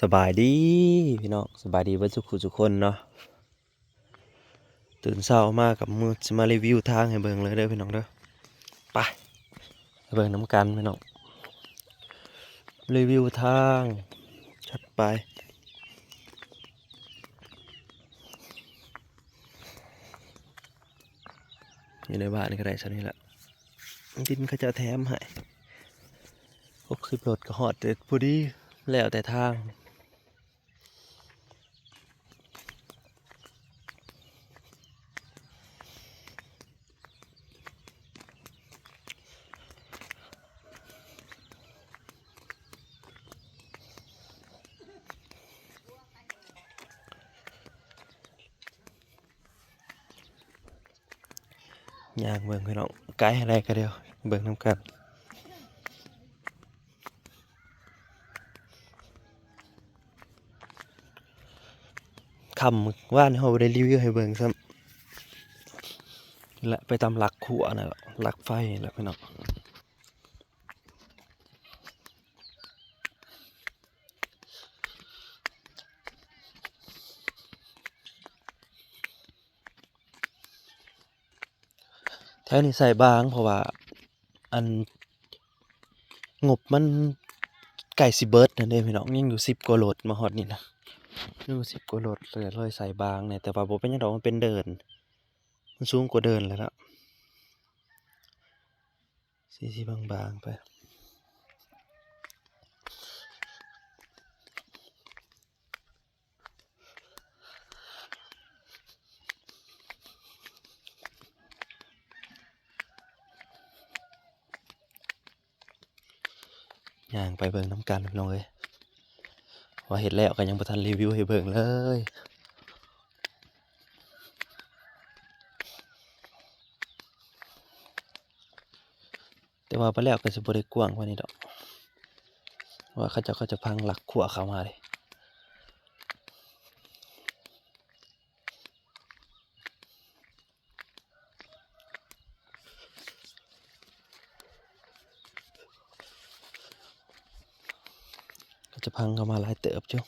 สบายดีพี่น้องสบายดีเบิดทุกคนเนาะตื่นเช้ามากับมือจะมารีวิวทางให้เบิ่งเลยเด้อพี่น้องเด้อไปเบิ่งน้ำกันพี่น้องรีวิวทางชัดไปอยู่ในบ้านก็ได้ชั้นนี้แหละดินเขาจะแถมให้60 รถก็ฮอดเด็ดพอดีแล้วแต่ทางย่างเบิ่งพี่น้องไกด์อะไรก็เดียวเบิ่งน้ำกันคำว่านเขาได้รีวิวให้เบิ่งซ้ำและไปตามหลักขัวน่ะหลักไฟแล้วพี่น้องแถวนี้ใส่บางเพราะว่าอันงบมันไก่สิเบิร์ดนั่นเองพี่น้องยังอยู่10 กว่าโหลดมาฮอดนี่นะอยู่10 กว่าโหลดเลยใส่บางเนี่ยแต่ว่าบ่เป็นหยังดอกมันเป็นเดินมันสูงกว่าเดินแล้วล่ะสีบางๆไปย่างไปเบิ่งน้ำกันพี่น้องเอ้ยว่าเฮ็ดแล้วก็ยังบ่ทันรีวิวให้เบิ่งเลยแต่ว่าไปแล้วก็สิบ่ได้กว้างกว่านี้ดอกว่าเขาจะพังหลักขัวเข้ามาเลยก็จะพังเข้ามาหลายเติบจ้ะ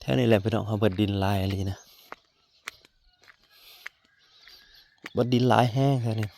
แถวนี้แหละพี่น้องเขาเบิดดินลายอะไรนะเบิดดินลายแห้งแถวนี้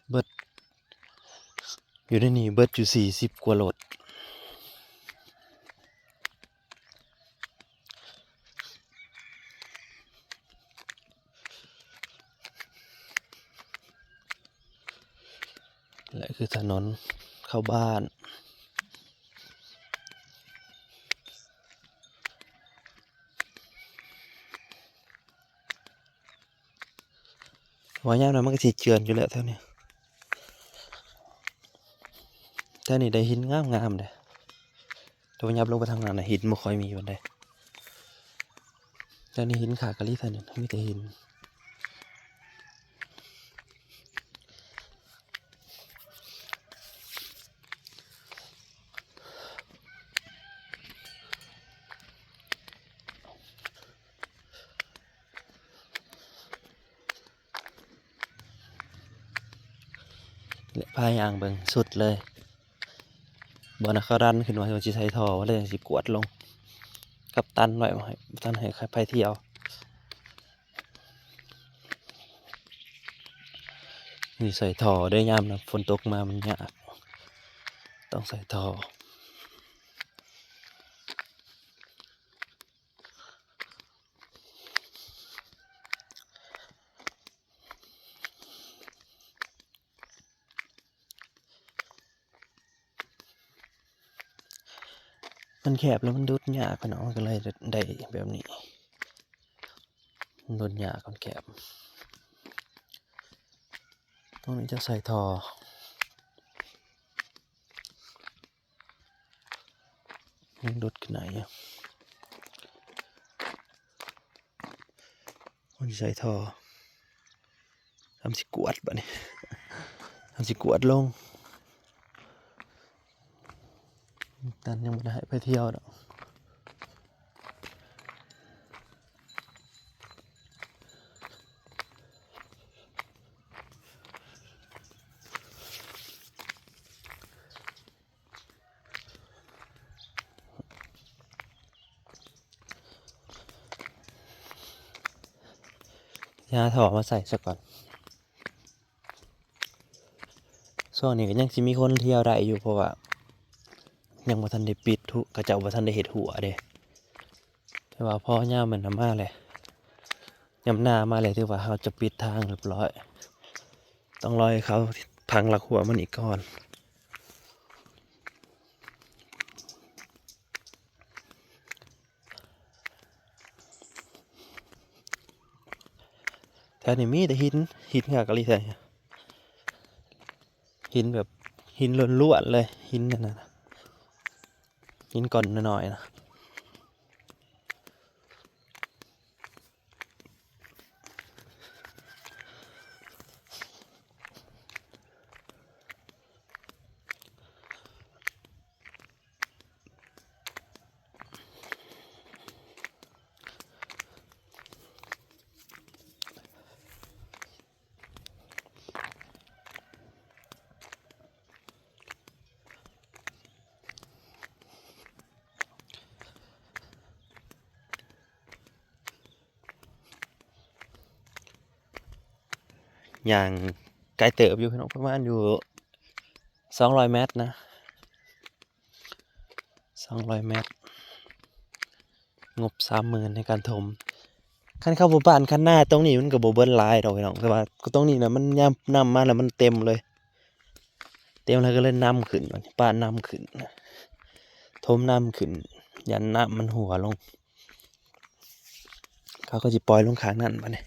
เบิดอยู่ในนี่เบิดอยู่40 กว่าโหลดและคือถนนเข้าบ้านว่ายามนั้นมันก็สิเจือนอยู่แล้วแถวนี้ได้หินงามๆเด้แต่ว่ายับลงไปทางนั้นน่ะหินบ่ค่อยมีปานใดแถวนี้หินขากะลิแถวนี้มีแต่หินและพายางเบิ่งสุดเลยบ่น่ะเขาดันขึ้นมาว่าสิใส่ท่อว่าเลยจั่งสิกวดลงกับตันไว้บ่ให้บ่ทันให้ใครไปเที่ยวนี่ใส่ท่อได้ยามนะฝนตกมามันยากต้องใส่ท่อมันแคบแล้วมันดุดยากพี่น้องมันก็เลยได้แบบนี้มันดุดยากมันแคบตรงนี้จะใส่ท่อมันดุดขึ้นไหนอะ มันใส่ท่อทำสิกวดบัดนี้ทำสิกวดลงตันยังไม่ได้ไปเที่ยวดอกยาถอมาใส่ซะก่อนช่วงนี้ก็ยังสิมีคนเที่ยวได้อยู่เพราะว่ายังบ่ทันได้ปิดทุกเขาเจ้าบ่ทันได้เฮ็ดหัวเด้แต่ว่าพอย่ามมันมาเลยยามหน้ามาเลยถือว่าเขาจะปิดทางเรียบร้อยต้องรอให้เขาพังหลักหัวมันอีกก่อนแถวนี้มีแต่หินกับกะลิใส่หินแบบหินล้วนๆเลยหินนั่นน่ะหินก่อนหน่อยๆนะอย่างไกลเติบอยู่พี่น้องประมาณอยู่200 เมตรนะ200 เมตรงบ30,000ในการถมคันเข้าหมู่บ้านคันหน้าตรงนี้มันก็บ่เบิดหลายดอกพี่น้องแต่ว่าตรงนี้นะมันยามน้ำมาแล้วมันเต็มเลยเต็มแล้วก็เลยน้ำขึ้นป้าน้ำขึ้นถมน้ำขึ้นยันน้ำมันหัวลงเขาก็จะปล่อยลงข้างนั่นมาเนี่ย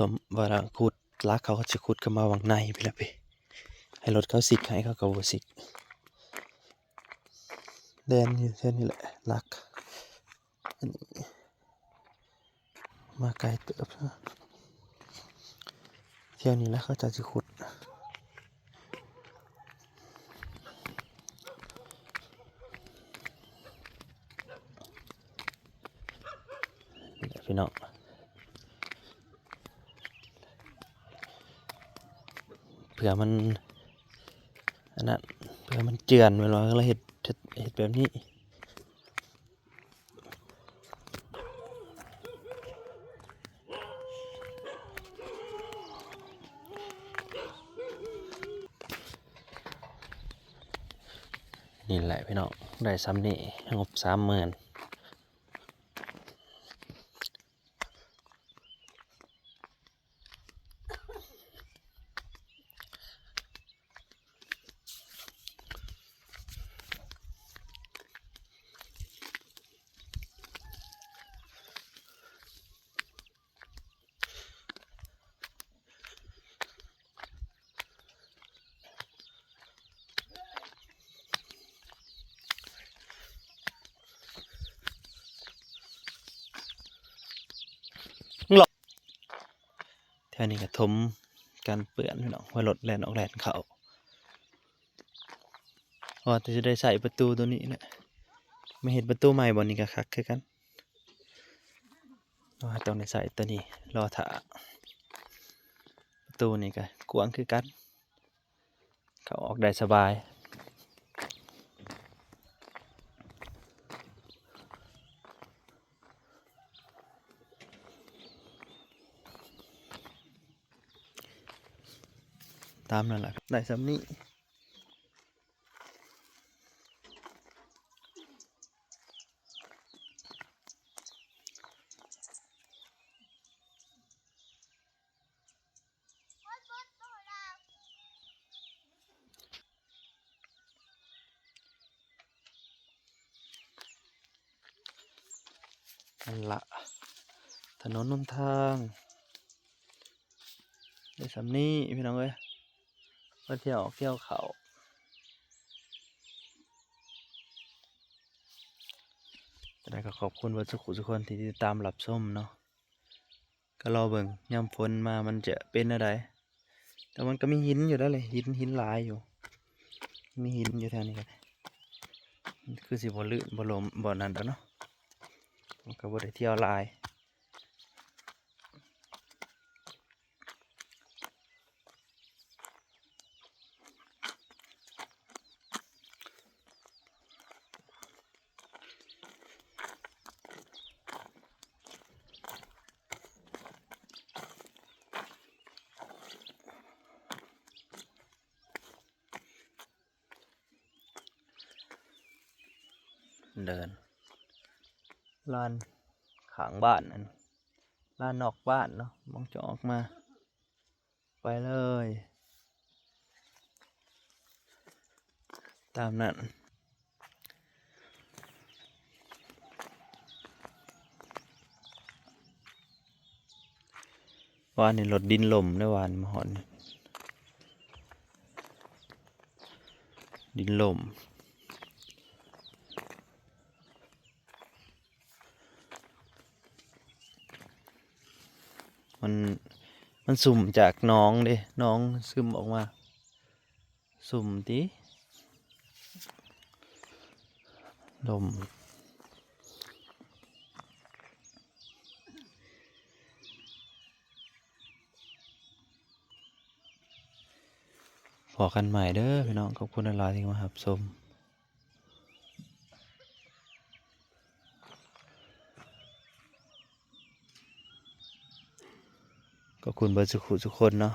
ถมเวลาขุดลักเขาก็จะขุดเข้ามาวางในไปแล้วพี่ให้รถเขาสิกให้เขาก็บ่สิกแดนอยู่แค่นี้แหละลักอันนี้มาไกลเติบเที่ยวนี้แล้วเขาจะขุดพี่น้องเผื่อมันอันนั้นเผื่อมันเจือนเวลาเราเห็ดแบบนี้นี่แหละพี่น้องได้ซ้ำนี่งบ30,000แถวนี้ก็ถมการเปื้อนพี่น้องว่ารถแล่นออกแล่นเขาว่าจะได้ใส่ประตูตัวนี้แหละไม่เห็นประตูใหม่บนนี้ก็คักคือกันว่าต้องได้ใส่ตัวนี้รอถ่าประตูนี่ก็กว้างคือกันเขาออกได้สบายตามนั่นแหละได้ซ้ำนี้นั่นละถนนหนทาง ได้สำนี้พี่น้องเอ้ยมาเที่ยวเที่ยวเขาจะได้ก็ขอบคุณวัสุขุทุกคนที่ติดตามรับชมเนาะก็รอเบิ่งยามฝนมามันจะเป็นอะไรแต่มันก็มีหินอยู่แล้วเลยหินหลายอยู่มีหินอยู่แถวนี้กันคือสิบ่ลื่นบ่ลมบ่นั่นแล้วเนาะมันก็บ่ได้เที่ยวหลายเดินลานข้างบ้านนั่นลานนอกบ้านเนาะมองจะออกมาไปเลยตามนั้นวานนี่รถดินลมได้วานมาหอนดินลมมันมันสุ่มจากน้องเด้น้องซึมออกมาสุ่มดิลมพอกันใหม่เด้อพี่น้องขอบคุณหลายๆที่มารับชมขอบคุณเบิร์ดสุขุทุกคนเนาะ